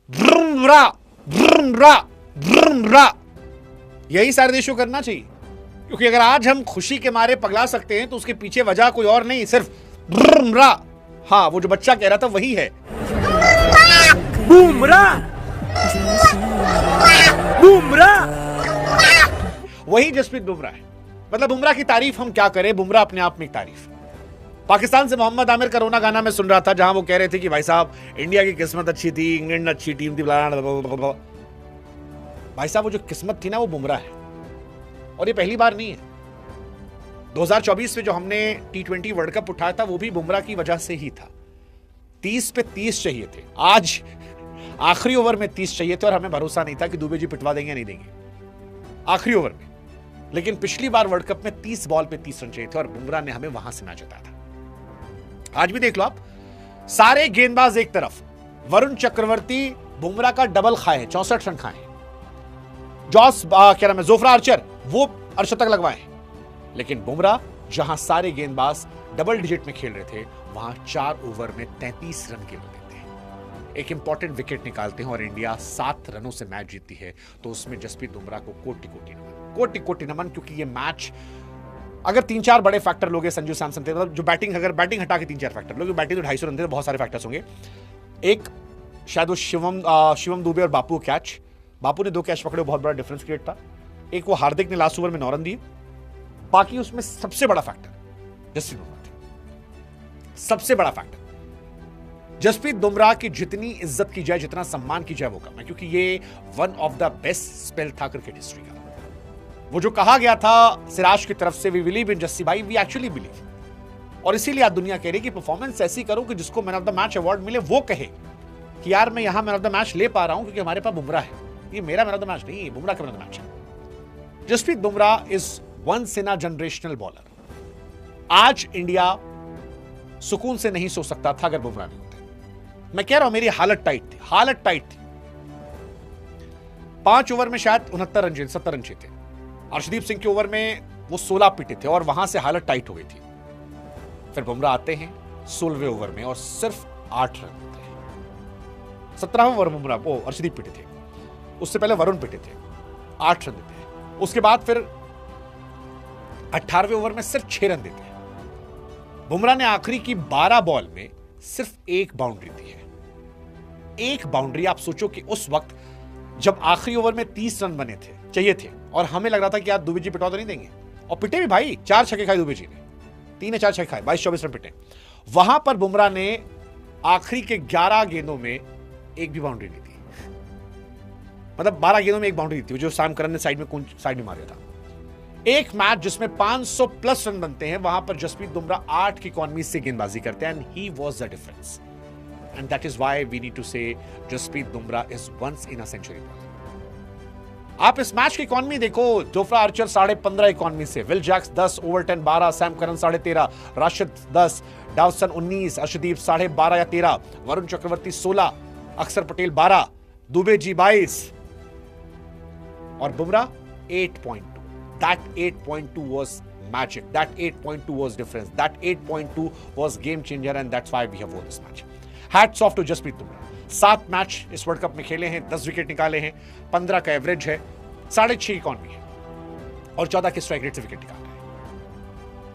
ब्रुमरा ब्रुमरा ब्रुमरा, यही सारे देशों को करना चाहिए। क्योंकि अगर आज हम खुशी के मारे पगला सकते हैं तो उसके पीछे वजह कोई और नहीं, सिर्फ ब्रुमरा। हाँ, वो जो बच्चा कह रहा था वही है बुमरा बुमरा, वही जसप्रीत बुमराह है। मतलब बुमराह की तारीफ हम क्या करें, बुमराह अपने आप में एक तारीफ। पाकिस्तान से मोहम्मद आमिर का रोना गाना मैं सुन रहा था, जहां वो कह रहे थे कि भाई साहब इंडिया की किस्मत अच्छी थी, इंग्लैंड अच्छी टीम थी, भाई साहब वो जो किस्मत थी ना वो बुमराह है। और ये पहली बार नहीं है। 2024 में जो हमने T20 वर्ल्ड कप उठाया था वो भी बुमराह की वजह से ही था। 30 पे 30 चाहिए थे, आज आखिरी ओवर में 30 चाहिए थे और हमें भरोसा नहीं था कि दुबे जी पिटवा देंगे या नहीं देंगे आखिरी ओवर में। लेकिन पिछली बार वर्ल्ड कप में 30 बॉल पे 30 रन चाहिए थे और बुमराह ने हमें वहां से मैच जिताया था। आज भी देख लो आप, सारे गेंदबाज एक तरफ, वरुण चक्रवर्ती बुमराह का डबल खाए हैं, 64 रन खाए। क्या नाम है, जोफ्रा आर्चर, वो अर्शतक लगवाए। लेकिन बुमराह जहां सारे गेंदबाज डबल डिजिट में खेल रहे थे, वहां 4 ओवर में 33 रन केवल देते हैं, एक इंपॉर्टेंट विकेट निकालते हैं और इंडिया 7 रनों से मैच जीतती है। तो उसमें जसप्रीत बुमराह को कोटि कोटि नमन, कोटि कोटि नमन। क्योंकि ये मैच अगर 3-4 बड़े फैक्टर लोगे, संजू सैमसन थे, मतलब जो बैटिंग, अगर बैटिंग हटा के 3-4 फैक्टर लोगे, बैटिंग तो 250 रन थे, बहुत सारे फैक्टर्स होंगे। एक शायद वो शिवम दुबे और बापू कैच, बापू ने 2 कैच पकड़े, बहुत बड़ा डिफरेंस क्रिएट था। एक वो हार्दिक ने लास्ट ओवर में 9 रन दिए। बाकी उसमें सबसे बड़ा फैक्टर जसप्रीत बुमराह थे, सबसे बड़ा फैक्टर। जसप्रीत बुमराह की जितनी इज्जत की जाए, जितना सम्मान की जाए वो कम है, क्योंकि ये one of the best spell था क्रिकेट हिस्ट्री का। वो जो कहा गया था सिराज की तरफ से, वी बिलीव इन जस्सी भाई, वी एक्चुअली बिलीव। और इसीलिए आज दुनिया कह रही कि परफॉर्मेंस ऐसी करो कि जिसको man of the match award मिले, वो कहे कि यार मैं यहां मैन ऑफ द मैच ले पा रहा हूं क्योंकि हमारे पास बुमराह है। ये मेरा मैन ऑफ द मैच नहीं, ये बुमराह का मैन ऑफ द मैच है। Jasprit Bumrah is once in a generational bowler. आज इंडिया सुकून से नहीं सो सकता था अगर बुमराह नहीं होते। मैं कह रहा हूं मेरी हालत टाइट थी, हालत टाइट थी। 5 ओवर में शायद 69 रन चाहिए, 70 रन चाहिए थे। अर्शदीप सिंह के ओवर में वो 16 पिटे थे और वहां से हालत टाइट हो गई थी। फिर बुमराह आते हैं 16वें ओवर में और सिर्फ 8 रन देते हैं। 17वें ओवर में बुमराह वो अर्शदीप पिटे थे, उससे पहले वरुण पिटे थे, 8 रन देते हैं। उसके बाद फिर 18वें ओवर में सिर्फ 6 रन देते हैं। बुमराह ने आखिरी की 12 बॉल में सिर्फ 1 बाउंड्री दी है, 1 बाउंड्री। आप सोचो कि उस वक्त जब आखिरी ओवर में 30 रन बने थे, चाहिए थे, और हमें लग रहा था कि यार दुबे जी पिटवा तो नहीं देंगे, और पिटे भी भाई, 4 छक्के खाए दुबे जी ने, 3 या 4 छक्के खाए, 22-24 रन पिटे। वहां पर बुमराह ने आखिरी के 11 गेंदों में 1 भी बाउंड्री नहीं दी, मतलब 12 गेंदों में 1 बाउंड्री दी थी, जो सैम करन ने साइड में मारा था। एक मैच जिसमें 500 प्लस रन बनते हैं, वहां पर जसप्रीत बुमराह 8 की इकॉनमी से गेंदबाजी करते हैं, and he was the difference. And that is why we need to say Jasprit Bumrah is once in a century bowler. आप इस मैच की इकॉनमी देखो, जोफ्रा आर्चर 15.5 इकॉनमी से, Will Jacks 10, Overton 12, Sam Curran 13.5, Rashid 10, Dawson 19, Arshdeep 12.5 या 13, वरुण चक्रवर्ती 16, अक्षर पटेल 12, दुबे जी 22 और Bumrah 8.2। That 8.2 was magic. That 8.2 was difference. That 8.2 was game changer, and that's why we have won this match. Hats off to Jasprit Bumrah. 7 match इस world cup में खेले हैं, 10 wicket निकाले हैं, 15 का एवरेज है, 6.5 इकॉनमी है और 14 के स्ट्राइक रेट से विकेट निकाल रहे हैं।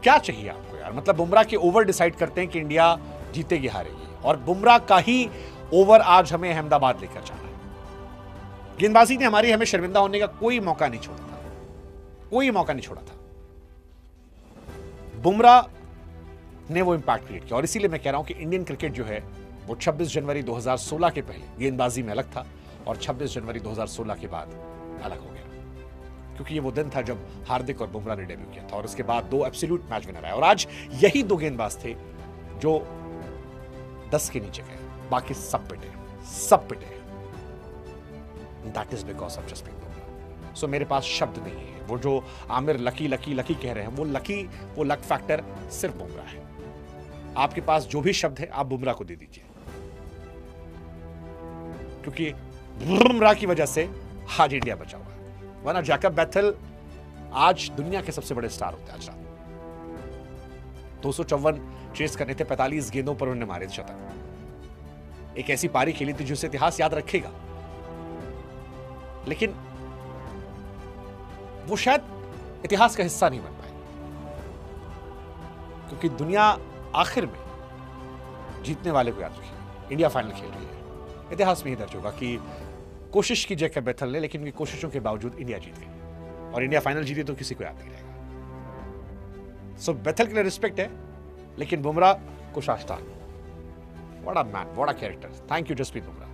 क्या चाहिए आपको यार? मतलब बुमराह के ओवर डिसाइड करते हैं कि इंडिया जीतेगी हारेगी, और बुमराह का ही ओवर आज हमें अहमदाबाद लेकर जाना है। गेंदबाजी ने हमारी हमें शर्मिंदा होने का कोई मौका नहीं छोड़ा, कोई मौका नहीं छोड़ा था। बुमराह ने वो इंपैक्ट क्रिएट किया, और इसीलिए मैं कह रहा हूं कि इंडियन क्रिकेट जो है वो 26 जनवरी 2016 के पहले गेंदबाजी में अलग था और 26 जनवरी 2016 के बाद अलग हो गया, क्योंकि ये वो दिन था जब हार्दिक और बुमराह ने डेब्यू किया था, और उसके बाद 2 एब्सोल्यूट मैच विनर आए, और आज यही 2 गेंदबाज थे जो 10 के नीचे गए, बाकी सब पिटे, सब पिटे। That is because of Jasprit Bumrah. So मेरे पास शब्द नहीं है। वो जो आमिर लकी लकी लकी कह रहे हैं, वो लक फैक्टर सिर्फ बुमराह है। आपके पास जो भी शब्द है आप बुमराह को दे दीजिए, क्योंकि बुमराह की वजह से आज इंडिया बचा हुआ है, वरना जैकब बैथल आज दुनिया के सबसे बड़े स्टार होते हैं। आज रात 254 चेस करने थे, 45 गेंदों पर उन्होंने मारे शतक। एक ऐसी पारी खेली थी जिसे इतिहास याद रखेगा, लेकिन वो शायद इतिहास का हिस्सा नहीं बन पाए, क्योंकि दुनिया आखिर में जीतने वाले को याद रखेगी। इंडिया फाइनल खेल रही है, इतिहास में ही दर्ज होगा कि कोशिश की जैकब बेथल ने, लेकिन उनकी कोशिशों के बावजूद इंडिया जीत गई, और इंडिया फाइनल जीती तो किसी को याद नहीं रहेगा। सो बेथल के लिए रिस्पेक्ट है, लेकिन बुमराह को शाश्ता। What a man, what a character. Thank you Jasprit Bumrah.